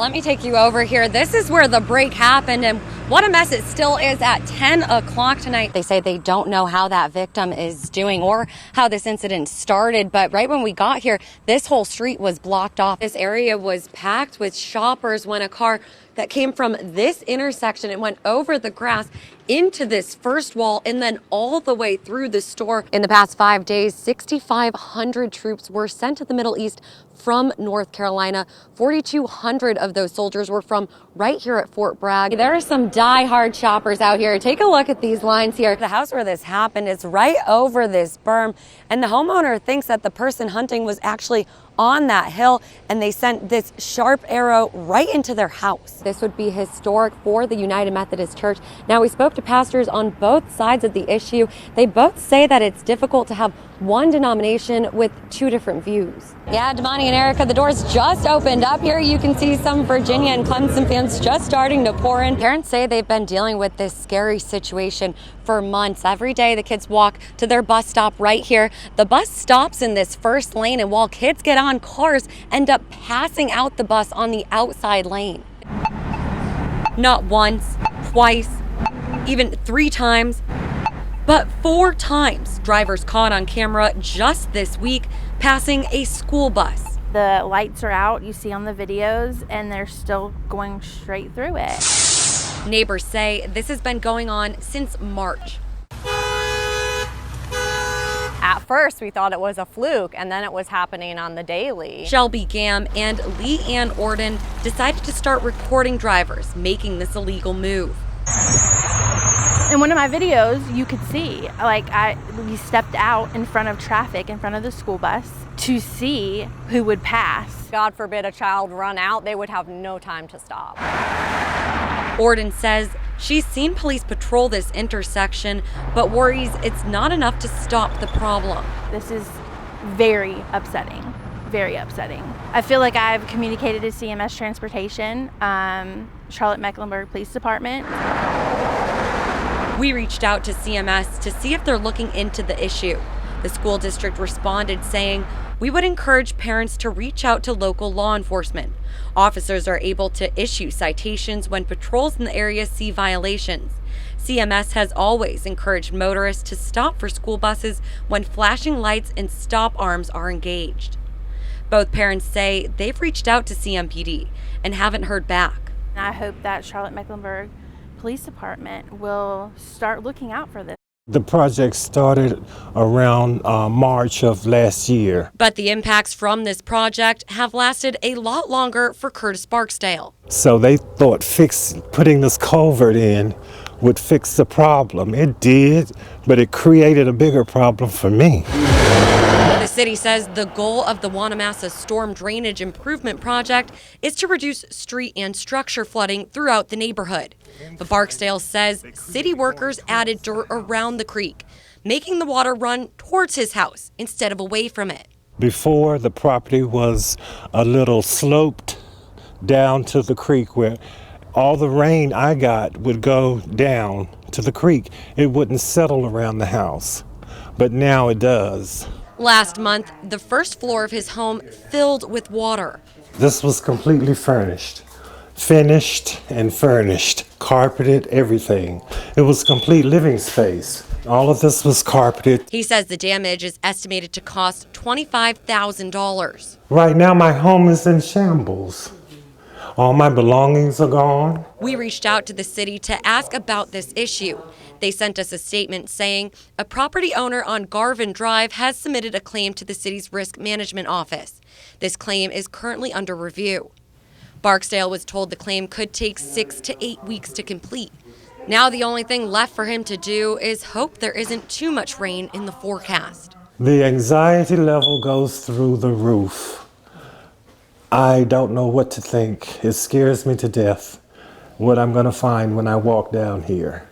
Let me take you over here. This is where the break happened, and what a mess it still is at 10 o'clock tonight. They say they don't know how that victim is doing or how this incident started, but right when we got here, this whole street was blocked off. This area was packed with shoppers when a car that came from this intersection, it went over the grass into this first wall and then all the way through the store. In the past 5 days, 6,500 troops were sent to the Middle East from North Carolina. 4,200 of those soldiers were from right here at Fort Bragg. There are some die-hard shoppers out here. Take a look at these lines here. The house where this happened is right over this berm, and the homeowner thinks that the person hunting was actually on that hill, and they sent this sharp arrow right into their house. This would be historic for the United Methodist Church. Now, we spoke to pastors on both sides of the issue. They both say that it's difficult to have one denomination with two different views. Yeah, Damani and Erica, the doors just opened up here. You can see some Virginia and Clemson fans just starting to pour in. Parents say they've been dealing with this scary situation for months. Every day the kids walk to their bus stop right here. The bus stops in this first lane, and while kids get on, cars end up passing out the bus on the outside lane. Not once, twice, even 3 times, but 4 times drivers caught on camera just this week passing a school bus. The lights are out, you see on the videos, and they're still going straight through it. Neighbors say this has been going on since March. At first, we thought it was a fluke, and then it was happening on the daily. Shelby Gam and Lee Ann Orden decided to start recording drivers making this illegal move. In one of my videos, you could see, we stepped out in front of traffic, in front of the school bus, to see who would pass. God forbid a child run out, they would have no time to stop. Orden says she's seen police patrol this intersection, but worries it's not enough to stop the problem. This is very upsetting, very upsetting. I feel like I've communicated to CMS Transportation, Charlotte-Mecklenburg Police Department. We reached out to CMS to see if they're looking into the issue. The school district responded saying, "We would encourage parents to reach out to local law enforcement. Officers are able to issue citations when patrols in the area see violations. CMS has always encouraged motorists to stop for school buses when flashing lights and stop arms are engaged." Both parents say they've reached out to CMPD and haven't heard back. I hope that Charlotte-Mecklenburg Police Department will start looking out for this. The project started around March of last year. But the impacts from this project have lasted a lot longer for Curtis Barksdale. So they thought putting this culvert in would fix the problem. It did, but it created a bigger problem for me. The city says the goal of the Wanamassa Storm Drainage Improvement Project is to reduce street and structure flooding throughout the neighborhood. But Barksdale says city workers added dirt around the creek, making the water run towards his house instead of away from it. Before, the property was a little sloped down to the creek where all the rain I got would go down to the creek. It wouldn't settle around the house, but now it does. Last month, the first floor of his home filled with water. This was completely furnished, finished and furnished, carpeted, everything. It was complete living space. All of this was carpeted. He says the damage is estimated to cost $25,000. Right now, my home is in shambles. All my belongings are gone. We reached out to the city to ask about this issue. They sent us a statement saying a property owner on Garvin Drive has submitted a claim to the city's risk management office. This claim is currently under review. Barksdale was told the claim could take 6 to 8 weeks to complete. Now the only thing left for him to do is hope there isn't too much rain in the forecast. The anxiety level goes through the roof. I don't know what to think. It scares me to death what I'm going to find when I walk down here.